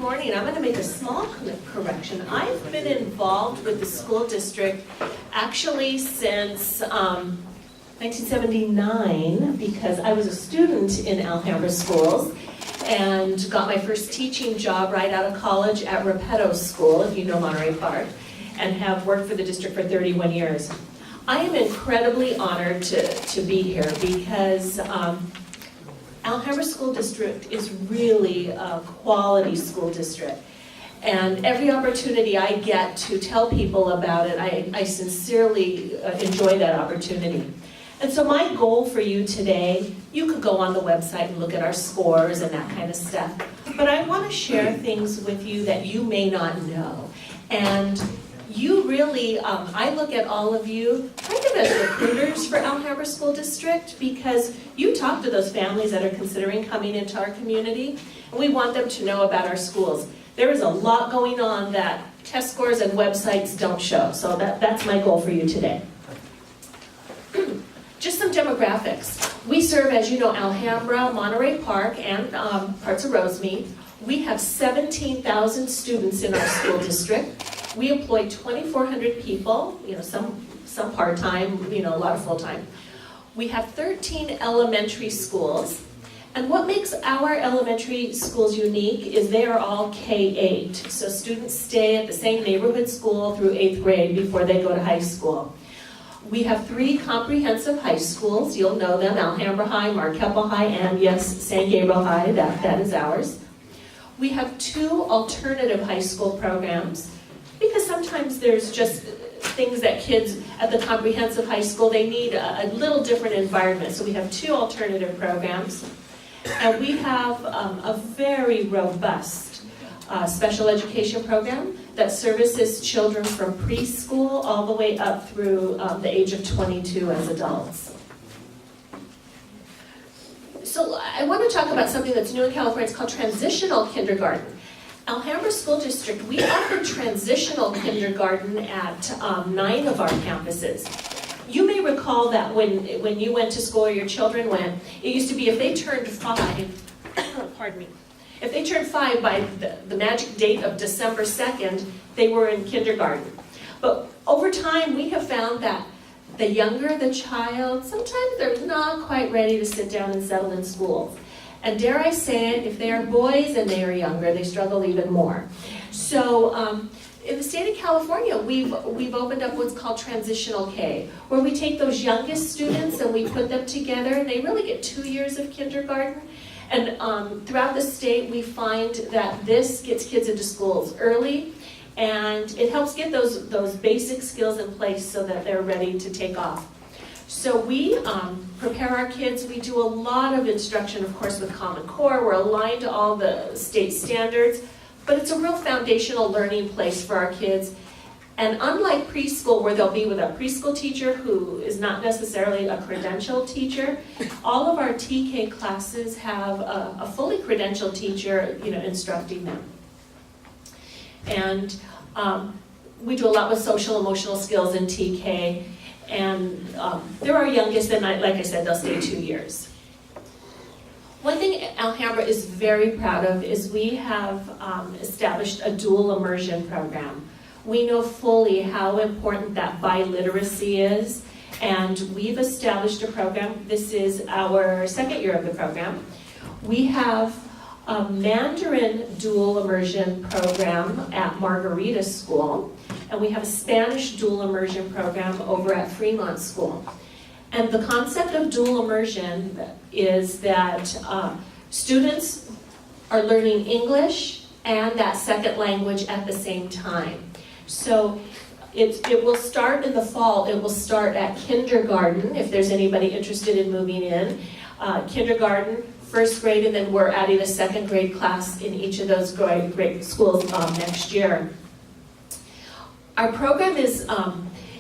morning. I'm going to make a small correction. I've been involved with the school district actually since 1979 because I was a student in Alhambra schools and got my first teaching job right out of college at Repetto School, if you know Monterey Park, and have worked for the district for 31 years. I am incredibly honored to be here because Alhambra School District is really a quality school district. And every opportunity I get to tell people about it, I sincerely enjoy that opportunity. And so my goal for you today, you could go on the website and look at our scores and that kind of stuff. But I want to share things with you that you may not know. And you really, I look at all of you kind of as recruiters for Alhambra School District because you talk to those families that are considering coming into our community, and we want them to know about our schools. There is a lot going on that test scores and websites don't show, so that's my goal for you today. Just some demographics. We serve, as you know, Alhambra, Monterey Park, and parts of Rosemead. We have 17,000 students in our school district. We employ 2,400 people, some part-time, a lot of full-time. We have 13 elementary schools, and what makes our elementary schools unique is they are all K-8. So students stay at the same neighborhood school through 8th grade before they go to high school. We have 3 comprehensive high schools. You'll know them: Alhambra High, Marquepa High, and yes, San Gabriel High. That is ours. We have 2 alternative high school programs, because sometimes there's just things that kids at the comprehensive high school, they need a little different environment. So we have 2 alternative programs. And we have a very robust special education program that services children from preschool all the way up through the age of 22 as adults. So I want to talk about something that's new in California. It's called transitional kindergarten. Alhambra School District, we offer transitional kindergarten at 9 of our campuses. You may recall that when you went to school or your children went, it used to be if they turned 5, pardon me, if they turned 5 by the magic date of December 2nd, they were in kindergarten. But over time, we have found that the younger the child, sometimes they're not quite ready to sit down and settle in school. And dare I say it, if they are boys and they are younger, they struggle even more. So in the state of California, we've opened up what's called Transitional K, where we take those youngest students and we put them together, and they really get 2 years of kindergarten. And throughout the state, we find that this gets kids into schools early, and it helps get those basic skills in place so that they're ready to take off. So we prepare our kids. We do a lot of instruction, of course, with Common Core. We're aligned to all the state standards, but it's a real foundational learning place for our kids. And unlike preschool, where they'll be with a preschool teacher who is not necessarily a credentialed teacher, all of our TK classes have a fully credentialed teacher, instructing them. And we do a lot with social emotional skills in TK. And they're our youngest, and like I said, they'll stay 2 years. One thing Alhambra is very proud of is we have established a dual immersion program. We know fully how important that biliteracy is, and we've established a program. This is our 2nd year of the program. We have a Mandarin dual immersion program at Margarita School, and we have a Spanish dual immersion program over at Fremont School. And the concept of dual immersion is that students are learning English and that second language at the same time. So it will start in the fall. It will start at kindergarten, if there's anybody interested in moving in. Kindergarten, 1st grade, and then we're adding a 2nd grade class in each of those grade schools next year. Our program is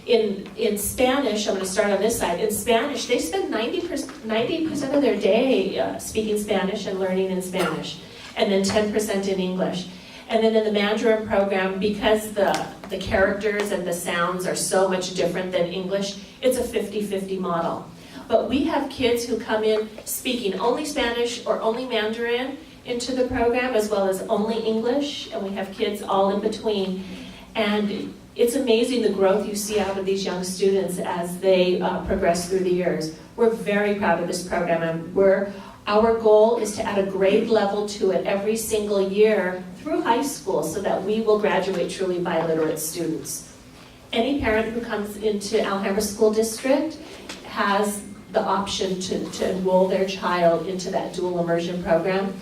in Spanish. I'm going to start on this side. In Spanish, they spend 90% of their day speaking Spanish and learning in Spanish, and then 10% in English. And then in the Mandarin program, because the characters and the sounds are so much different than English, it's a 50-50 model. but we have kids who come in speaking only Spanish or only Mandarin into the program, as well as only English, and we have kids all in between. And it's amazing the growth you see out of these young students as they progress through the years. We're very proud of this program, and our goal is to add a grade level to it every single year through high school so that we will graduate truly biliterate students. Any parent who comes into Alhambra School District has the option to enroll their child into that dual immersion program,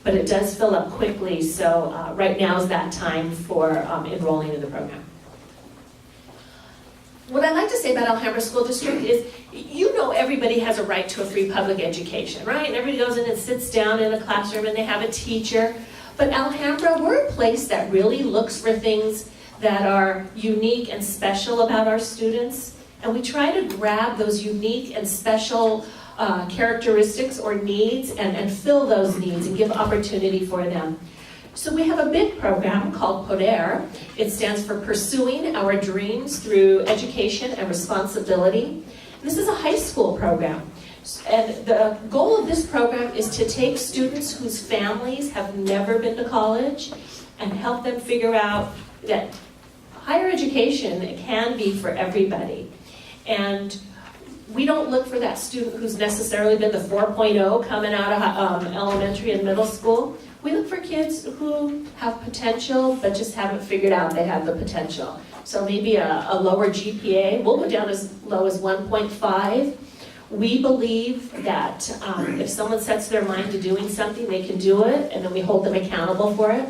but it does fill up quickly, so right now is that time for enrolling in the program. What I like to say about Alhambra School District is, you know, everybody has a right to a free public education, right? And everybody goes in and sits down in a classroom and they have a teacher. But Alhambra, we're a place that really looks for things that are unique and special about our students. And we try to grab those unique and special characteristics or needs and fill those needs and give opportunity for them. So we have a big program called Poder. It stands for Pursuing Our Dreams Through Education and Responsibility. This is a high school program. And the goal of this program is to take students whose families have never been to college and help them figure out that higher education can be for everybody. And we don't look for that student who's necessarily been the 4.0 coming out of elementary and middle school. We look for kids who have potential but just haven't figured out they have the potential. So maybe a lower GPA. We'll go down as low as 1.5. We believe that if someone sets their mind to doing something, they can do it, and then we hold them accountable for it.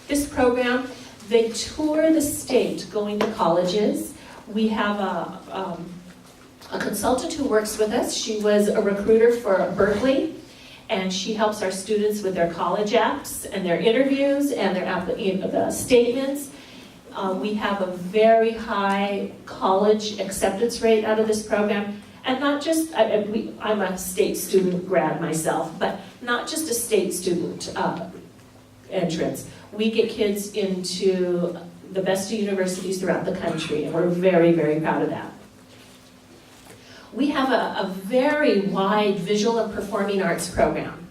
This program, they tour the state going to colleges. We have a consultant who works with us. She was a recruiter for Berkeley, and she helps our students with their college apps and their interviews and their statements. We have a very high college acceptance rate out of this program. And not just, I'm a state student grad myself, but not just a state student entrance. We get kids into the best of universities throughout the country, and we're very, very proud of that. We have a very wide visual and performing arts program.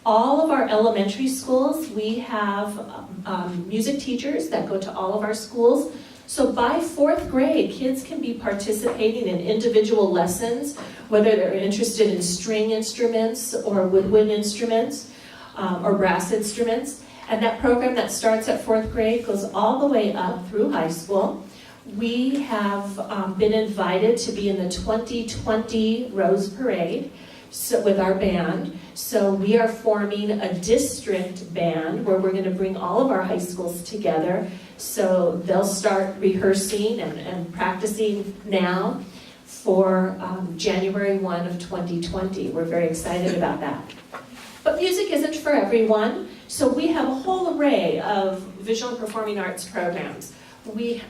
All of our elementary schools, we have music teachers that go to all of our schools. So by 4th grade, kids can be participating in individual lessons, whether they're interested in string instruments or woodwind instruments or brass instruments. And that program that starts at 4th grade goes all the way up through high school. We have been invited to be in the 2020 Rose Parade with our band. So we are forming a district band where we're going to bring all of our high schools together. So they'll start rehearsing and practicing now for January 1 of 2020. We're very excited about that. But music isn't for everyone, so we have a whole array of visual and performing arts programs. We,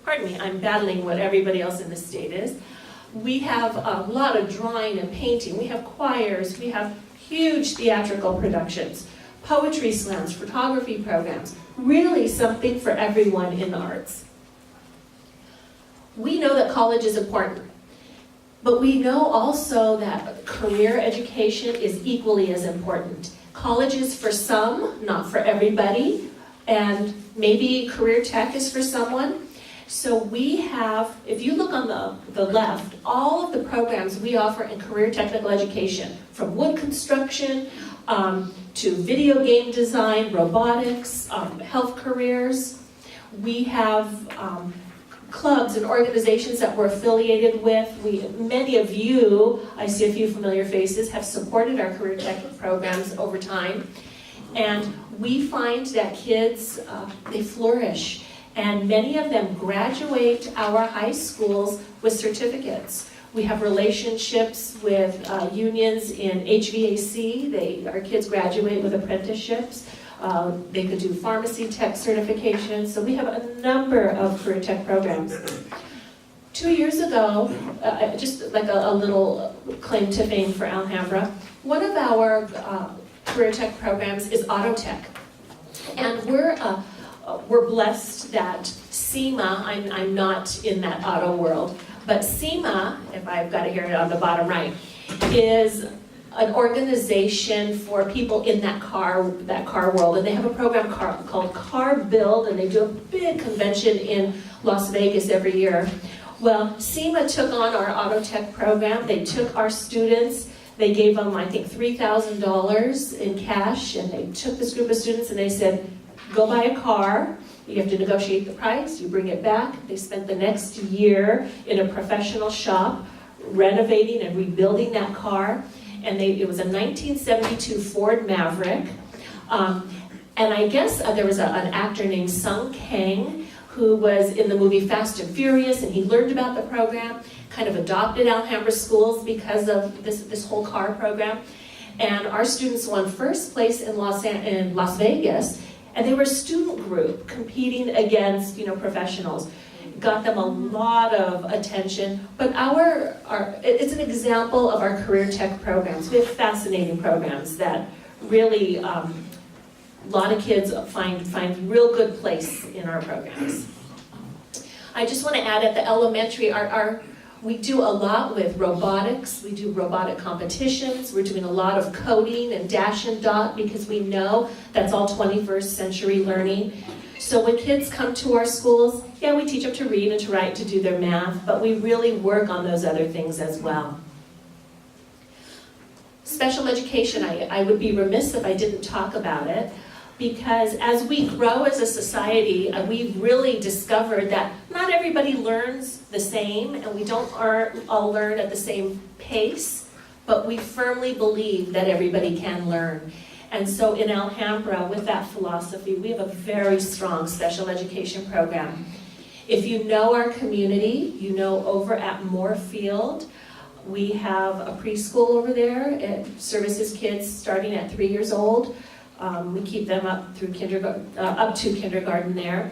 pardon me, I'm battling what everybody else in the state is. We have a lot of drawing and painting. We have choirs. We have huge theatrical productions, poetry slams, photography programs. Really something for everyone in the arts. We know that college is important, but we know also that career education is equally as important. College is for some, not for everybody, and maybe career tech is for someone. So we have, if you look on the left, all of the programs we offer in career technical education, from wood construction to video game design, robotics, health careers. We have clubs and organizations that we're affiliated with. Many of you, I see a few familiar faces, have supported our career tech programs over time. And we find that kids, they flourish. And many of them graduate our high schools with certificates. We have relationships with unions in HVAC. Our kids graduate with apprenticeships. They could do pharmacy tech certifications. So we have a number of career tech programs. 2 years ago, just like a little claim to fame for Alhambra, one of our career tech programs is auto tech. And we're blessed that SEMA, I'm not in that auto world, But SEMA, if I've got it here on the bottom right, is an organization for people in that car world, and they have a program called Car Build, and they do a big convention in Las Vegas every year. Well, SEMA took on our auto tech program. They took our students, they gave them, I think, $3,000 in cash, and they took this group of students and they said, go buy a car, you have to negotiate the price, you bring it back. They spent the next year in a professional shop renovating and rebuilding that car. And it was a 1972 Ford Maverick. And I guess there was an actor named Sung Kang who was in the movie Fast and Furious, and he learned about the program, kind of adopted Alhambra schools because of this whole car program. And our students won first place in Las Vegas, and they were a student group competing against, professionals. Got them a lot of attention, but it's an example of our career tech programs. We have fascinating programs that really, a lot of kids find real good place in our programs. I just want to add at the elementary, we do a lot with robotics. We do robotic competitions. We're doing a lot of coding and dash and dot because we know that's all 21st century learning. So when kids come to our schools, yeah, we teach them to read and to write, to do their math, but we really work on those other things as well. Special education, I would be remiss if I didn't talk about it, because as we grow as a society, we've really discovered that not everybody learns the same, and we don't all learn at the same pace, but we firmly believe that everybody can learn. And so in Alhambra, with that philosophy, we have a very strong special education program. If you know our community, you know over at Moorfield, we have a preschool over there. It services kids starting at 3 years old. We keep them up to kindergarten there.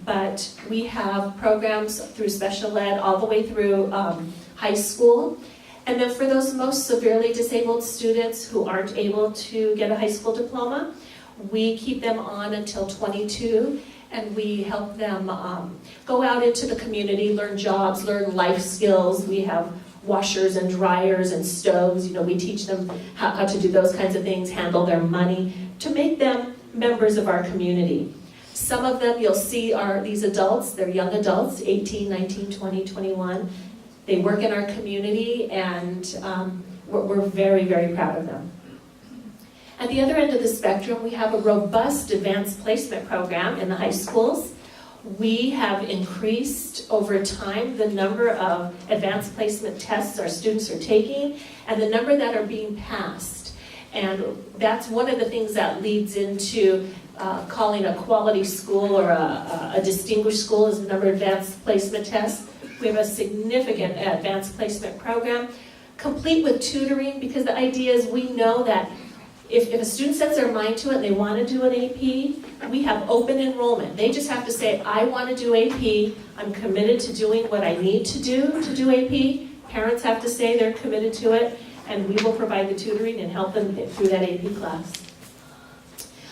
But we have programs through special ed all the way through high school. And then for those most severely disabled students who aren't able to get a high school diploma, we keep them on until 22, and we help them go out into the community, learn jobs, learn life skills. We have washers and dryers and stoves. We teach them how to do those kinds of things, handle their money, to make them members of our community. Some of them you'll see are these adults. They're young adults, 18, 19, 20, 21. They work in our community, and we're very, very proud of them. At the other end of the spectrum, we have a robust advanced placement program in the high schools. We have increased over time the number of advanced placement tests our students are taking and the number that are being passed. And that's one of the things that leads into calling a quality school or a distinguished school is the number of advanced placement tests. We have a significant advanced placement program, complete with tutoring, because the idea is we know that if a student sets their mind to it and they want to do an AP, we have open enrollment. They just have to say, I want to do AP, I'm committed to doing what I need to do AP. Parents have to say they're committed to it, and we will provide the tutoring and help them get through that AP class.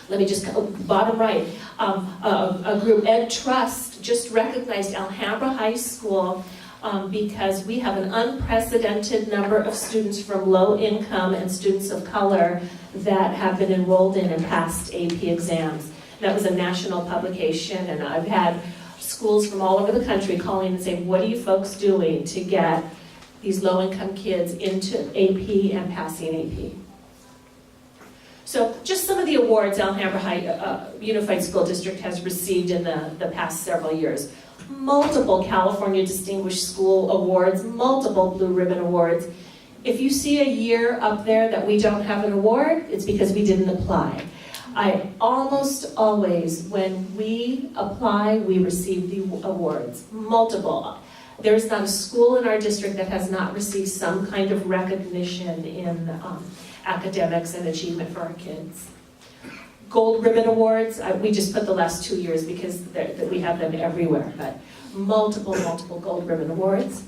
Let me just go, bottom right, a group, Ed Trust, just recognized Alhambra High School because we have an unprecedented number of students from low income and students of color that have been enrolled in and passed AP exams. That was a national publication, and I've had schools from all over the country calling and saying, what are you folks doing to get these low income kids into AP and passing AP? So just some of the awards Alhambra High Unified School District has received in the past several years. Multiple California Distinguished School Awards, multiple Blue Ribbon Awards. If you see a year up there that we don't have an award, it's because we didn't apply. I almost always, when we apply, we receive the awards, multiple. There's not a school in our district that has not received some kind of recognition in academics and achievement for our kids. Gold Ribbon Awards, we just put the last 2 years because we have them everywhere, but multiple Gold Ribbon Awards.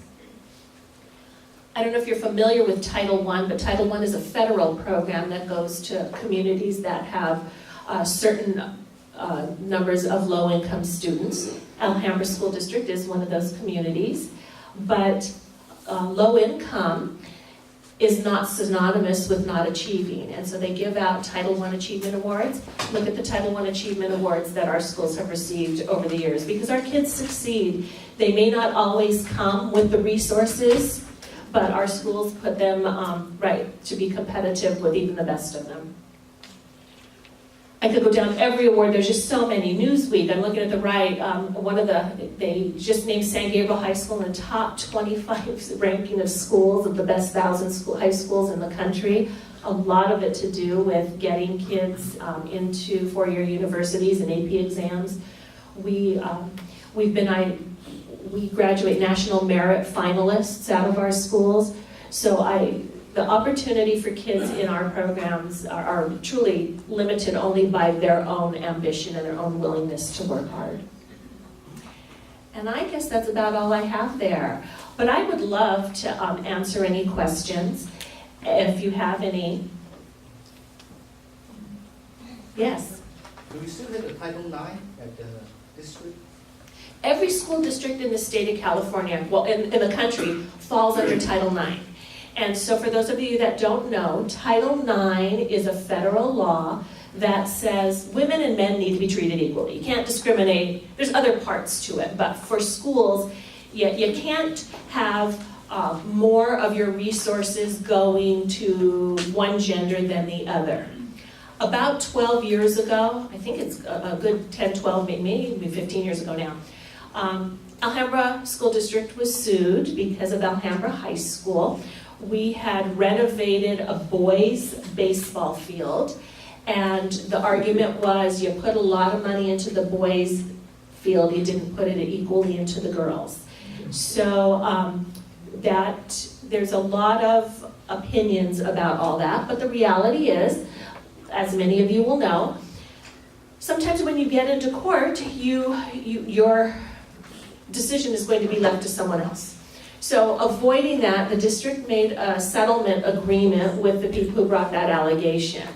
I don't know if you're familiar with Title I, but Title I is a federal program that goes to communities that have certain numbers of low-income students. Alhambra School District is one of those communities. But low income is not synonymous with not achieving. And so they give out Title I Achievement Awards. Look at the Title I Achievement Awards that our schools have received over the years, because our kids succeed. They may not always come with the resources, but our schools put them right to be competitive with even the best of them. I could go down every award. There's just so many. Newsweek, I'm looking at the right, they just named San Gabriel High School in the top 25 ranking of schools, of the best 1,000 high schools in the country. A lot of it to do with getting kids into four-year universities and AP exams. We graduate national merit finalists out of our schools. So the opportunity for kids in our programs are truly limited only by their own ambition and their own willingness to work hard. And I guess that's about all I have there. But I would love to answer any questions, if you have any. Yes? Do we still have a Title IX at the district? Every school district in the state of California, well, in the country, falls under Title IX. And so for those of you that don't know, Title IX is a federal law that says women and men need to be treated equally. You can't discriminate. There's other parts to it, but for schools, you can't have more of your resources going to one gender than the other. About 12 years ago, I think it's a good 10, 12, maybe 15 years ago now, Alhambra School District was sued because of Alhambra High School. We had renovated a boys' baseball field, and the argument was you put a lot of money into the boys' field, you didn't put it equally into the girls. So there's a lot of opinions about all that, but the reality is, as many of you will know, sometimes when you get into court, your decision is going to be left to someone else. So avoiding that, the district made a settlement agreement with the people who brought that allegation.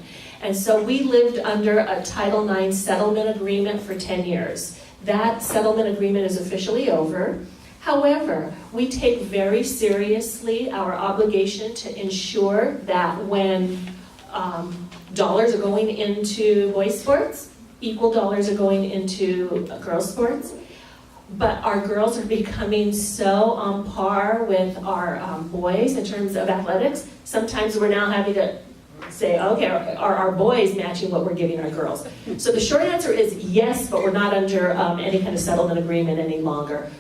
And so we lived under a Title IX settlement agreement for 10 years. That settlement agreement is officially over. However, we take very seriously our obligation to ensure that when dollars are going into boys' sports, equal dollars are going into girls' sports. But our girls are becoming so on par with our boys in terms of athletics. Sometimes we're now having to say, okay, are our boys matching what we're giving our girls? So the short answer is yes, but we're not under any kind of settlement agreement any longer.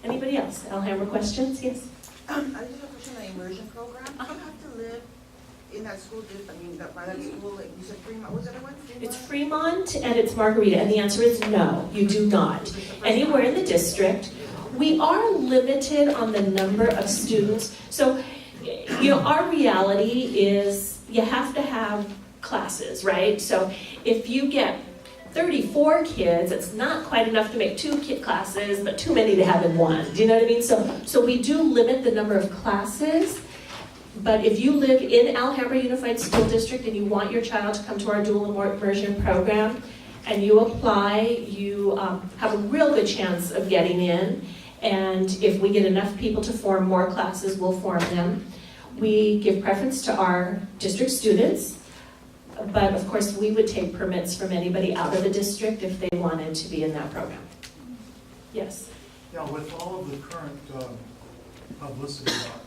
Anybody else? Alhambra questions? Yes? I just have a question on the immersion program. Do you have to live in that school, by that school, like you said, Fremont, was that one? It's Fremont and it's Margarita, and the answer is no, you do not. Anywhere in the district. We are limited on the number of students. So, our reality is you have to have classes, right? So if you get 34 kids, it's not quite enough to make 2 classes, but too many to have in one. Do you know what I mean? So we do limit the number of classes. But if you live in Alhambra Unified School District and you want your child to come to our dual immersion program and you apply, you have a real good chance of getting in. And if we get enough people to form more classes, we'll form them. We give preference to our district students, but of course we would take permits from anybody out of the district if they wanted to be in that program. Yes? Yeah, with all of the current publicity about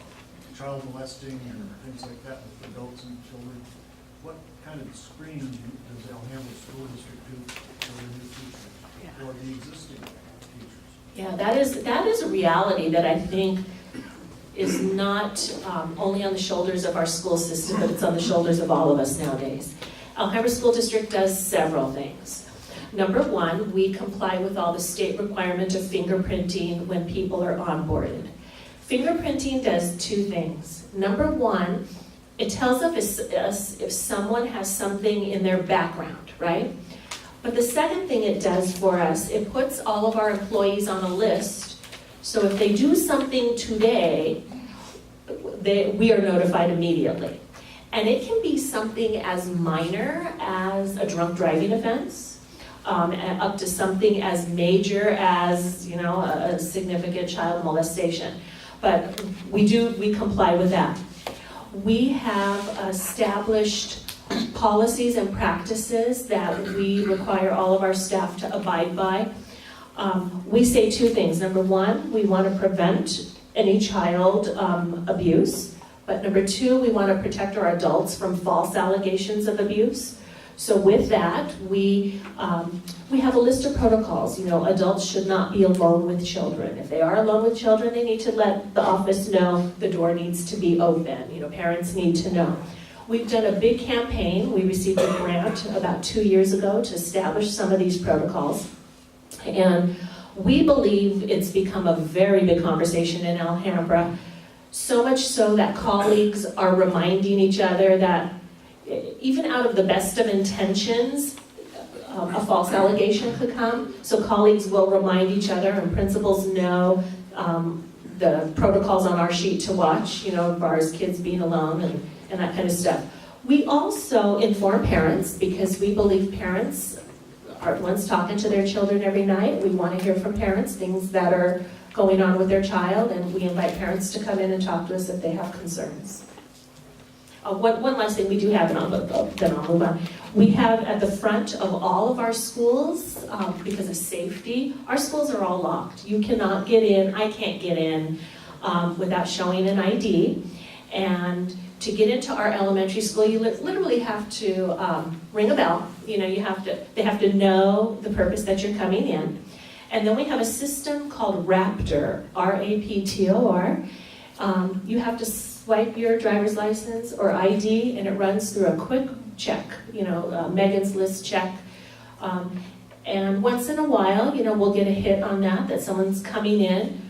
child molesting and things like that with adults and children, what kind of screening does Alhambra School District do for the new teachers, or the existing teachers? Yeah, that is a reality that I think is not only on the shoulders of our school system, but it's on the shoulders of all of us nowadays. Alhambra School District does several things. Number one, we comply with all the state requirement of fingerprinting when people are onboarded. Fingerprinting does 2 things. Number one, it tells us if someone has something in their background, right? But the second thing it does for us, it puts all of our employees on a list. So if they do something today, we are notified immediately. And it can be something as minor as a drunk driving offense, and up to something as major as, you know, a significant child molestation. But we comply with that. We have established policies and practices that we require all of our staff to abide by. We say two things. Number one, we want to prevent any child abuse. But number two, we want to protect our adults from false allegations of abuse. So with that, we have a list of protocols. You know, adults should not be alone with children. If they are alone with children, they need to let the office know the door needs to be open. You know, parents need to know. We've done a big campaign. We received a grant about 2 years ago to establish some of these protocols. And we believe it's become a very big conversation in Alhambra, so much so that colleagues are reminding each other that even out of the best of intentions, a false allegation could come. So colleagues will remind each other, and principals know the protocols on our sheet to watch, you know, as far as kids being alone and that kind of stuff. We also inform parents because we believe parents are the ones talking to their children every night. We want to hear from parents things that are going on with their child, and we invite parents to come in and talk to us if they have concerns. One last thing we do have, and then I'll move on. We have at the front of all of our schools, because of safety, our schools are all locked. You cannot get in, I can't get in without showing an ID. And to get into our elementary school, you literally have to ring a bell. You know, they have to know the purpose that you're coming in. And then we have a system called Raptor, R-A-P-T-O-R. You have to swipe your driver's license or ID, and it runs through a quick check, you know, Megan's List check. And once in a while, you know, we'll get a hit on that someone's coming in.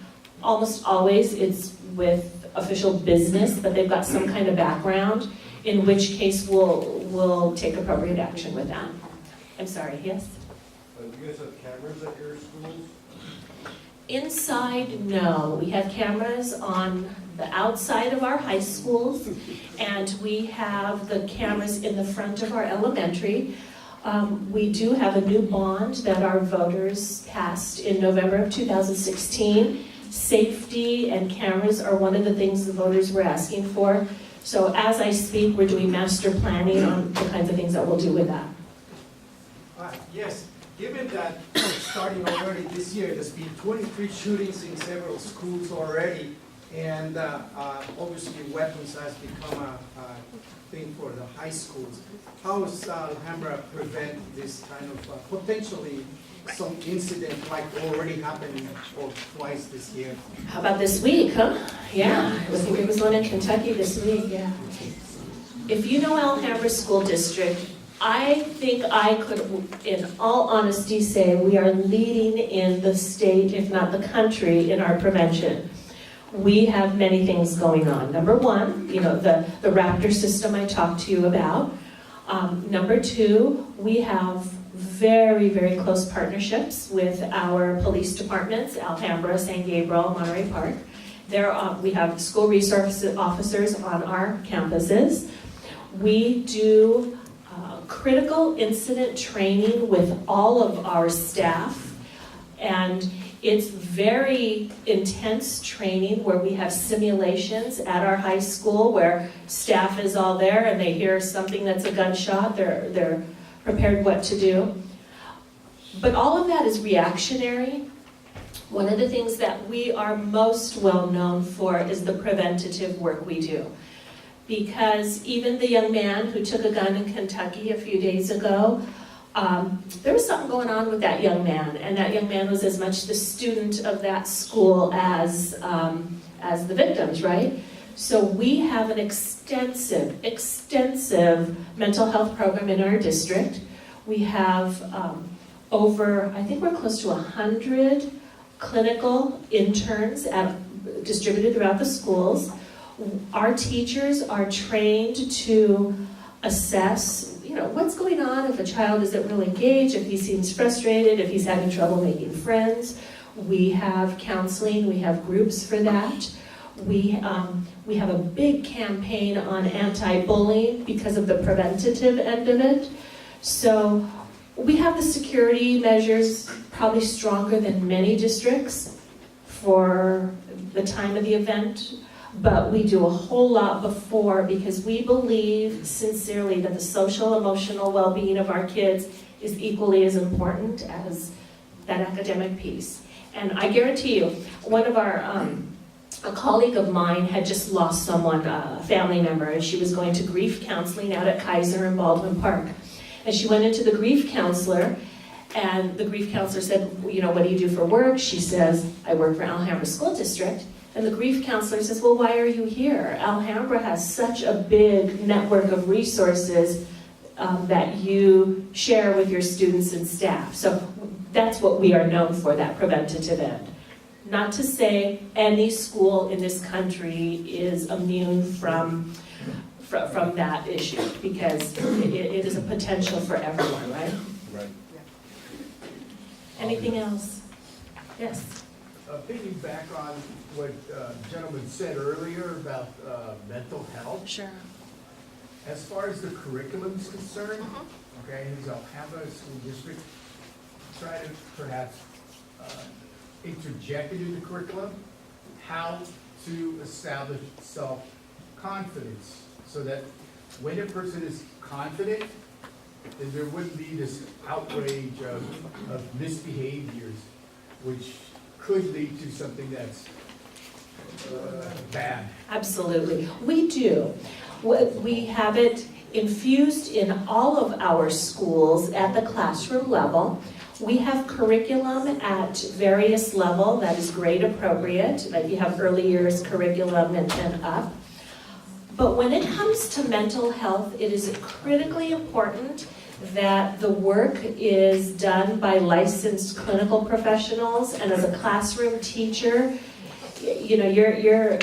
Almost always it's with official business, but they've got some kind of background, in which case we'll take appropriate action with that. I'm sorry, yes? Do you guys have cameras at your schools? Inside, no. We have cameras on the outside of our high schools, and we have the cameras in the front of our elementary. We do have a new bond that our voters passed in November of 2016. Safety and cameras are one of the things the voters were asking for. So as I speak, we're doing master planning on the kinds of things that we'll do with that. Yes, given that starting already this year, there's been 23 shootings in several schools already, and obviously weapons has become a thing for the high schools. How does Alhambra prevent this kind of potentially some incident like already happened twice this year? How about this week, huh? Yeah, I think there was one in Kentucky this week, yeah. If you know Alhambra School District, I think I could, in all honesty, say we are leading in the state, if not the country, in our prevention. We have many things going on. Number one, you know, the Raptor system I talked to you about. Number two, we have very, very close partnerships with our police departments, Alhambra, San Gabriel, Monterey Park. We have school resource officers on our campuses. We do critical incident training with all of our staff, and it's very intense training where we have simulations at our high school where staff is all there and they hear something that's a gunshot, they're prepared what to do. But all of that is reactionary. One of the things that we are most well known for is the preventative work we do. Because even the young man who took a gun in Kentucky a few days ago, there was something going on with that young man, and that young man was as much the student of that school as the victims, right? So we have an extensive mental health program in our district. We have I think we're close to 100 clinical interns distributed throughout the schools. Our teachers are trained to assess, you know, what's going on if a child isn't really engaged, if he seems frustrated, if he's having trouble making friends. We have counseling, we have groups for that. We have a big campaign on anti-bullying because of the preventative end of it. So We have the security measures probably stronger than many districts for the time of the event, but we do a whole lot before because we believe sincerely that the social, emotional well-being of our kids is equally as important as that academic piece. And I guarantee you, one of our, a colleague of mine had just lost someone, a family member, and she was going to grief counseling out at Kaiser in Baldwin Park. And she went into the grief counselor, and the grief counselor said, you know, what do you do for work? She says, I work for Alhambra School District. And the grief counselor says, well, why are you here? Alhambra has such a big network of resources that you share with your students and staff. So that's what we are known for, that preventative end. Not to say any school in this country is immune from that issue, because it is a potential for everyone, right? Right. Anything else? Yes. Piggyback on what gentleman said earlier about mental health. Sure. As far as the curriculum is concerned, okay, in the Alhambra School District, try to perhaps interject into the curriculum how to establish self-confidence, so that when a person is confident, then there wouldn't be this outrage of misbehaviors, which could lead to something that's bad. Absolutely. We do. We have it infused in all of our schools at the classroom level. We have curriculum at various levels that is grade appropriate, like you have early years curriculum and up. But when it comes to mental health, it is critically important that the work is done by licensed clinical professionals, and as a classroom teacher, you know, you're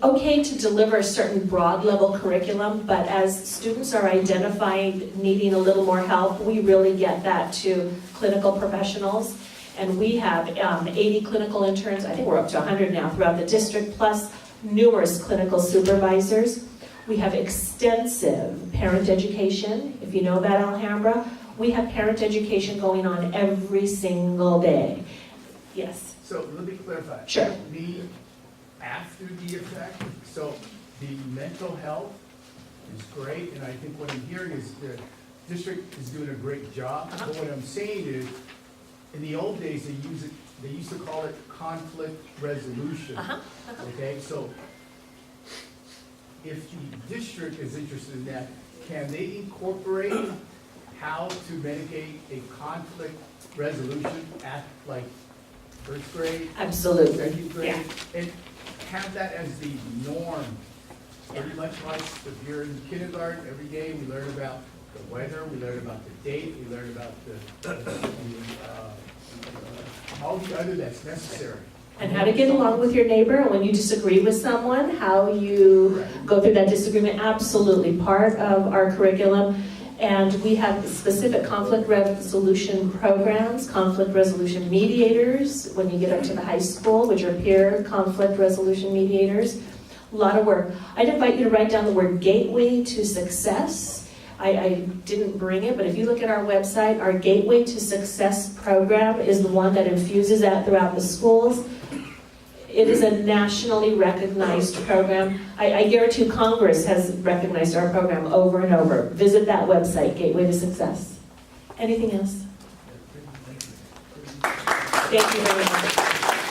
okay to deliver a certain broad level curriculum, but as students are identifying needing a little more help, we really get that to clinical professionals. And we have 80 clinical interns, I think we're up to 100 now throughout the district, plus numerous clinical supervisors. We have extensive parent education. If you know about Alhambra, we have parent education going on every single day. Yes. So let me clarify. Sure. The after the effect, so the mental health is great, and I think what I'm hearing is the district is doing a great job. But what I'm saying is, in the old days, they used to call it conflict resolution. Okay, so if the district is interested in that, can they incorporate how to mitigate a conflict resolution at like first grade? Absolutely. Second grade? Yeah. And have that as the norm. Pretty much like if you're in kindergarten, every day we learn about the weather, we learn about the date, we learn about all the other that's necessary. And how to get along with your neighbor, and when you disagree with someone, how you go through that disagreement, absolutely part of our curriculum. And we have specific conflict resolution programs, conflict resolution mediators, when you get up to the high school, which are peer conflict resolution mediators. A lot of work. I'd invite you to write down the word gateway to success. I didn't bring it, but if you look at our website, our Gateway to Success program is the one that infuses that throughout the schools. It is a nationally recognized program. I guarantee you Congress has recognized our program over and over. Visit that website, Gateway to Success. Anything else? Thank you very much.